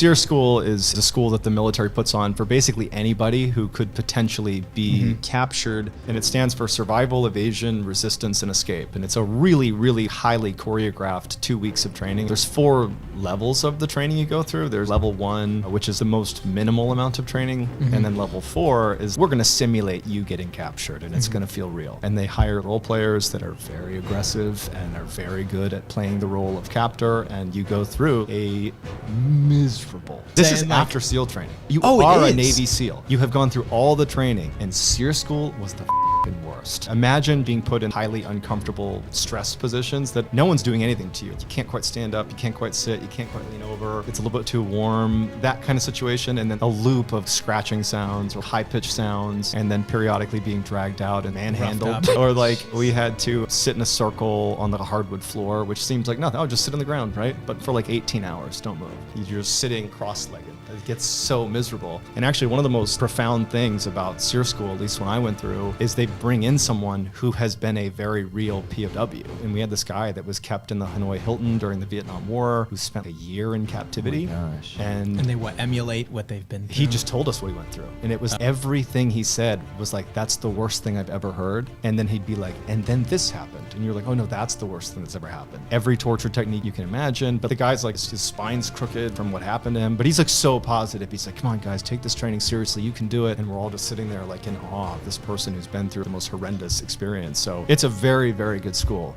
SERE School is a school that the military puts on for basically anybody who could potentially be captured, and it stands for Survival, Evasion, Resistance, and Escape. And it's a really, really highly choreographed 2 weeks of training. There's 4 levels of the training you go through. There's level 1, which is the most minimal amount of training, and then level 4 is we're going to simulate you getting captured, and it's going to feel real. And they hire role players that are very aggressive and are very good at playing the role of captor, and you go through a miserable. This is after SEAL training. You are a Navy SEAL. You have gone through all the training, and SERE School was the worst. Imagine being put in highly uncomfortable, stressed positions that no one's doing anything to you. You can't quite stand up, you can't quite sit, you can't quite lean over. It's a little bit too warm, that kind of situation, and then a loop of scratching sounds or high-pitched sounds, and then periodically being dragged out and manhandled. Or like we had to sit in a circle on the hardwood floor, which seems like nothing. Oh, just sit on the ground, right? But for like 18 hours, don't move. You're just sitting cross-legged. It gets so miserable. And actually, one of the most profound things about SERE School, at least when I went through, is they bring in someone who has been a very real POW. And we had this guy that was kept in the Hanoi Hilton during the Vietnam War, who spent a year in captivity. Oh my gosh. And they emulate what they've been through? He just told us what he went through. And it was everything he said was like, that's the worst thing I've ever heard. And then he'd be like, and then this happened. And you're like, oh no, that's the worst thing that's ever happened. Every torture technique you can imagine. But the guy's like, his spine's crooked from what happened to him. But he's like so positive. He's like, come on guys, take this training seriously. You can do it. And we're all just sitting there like in awe of this person who's been through the most horrendous experience. So it's a very, very good school.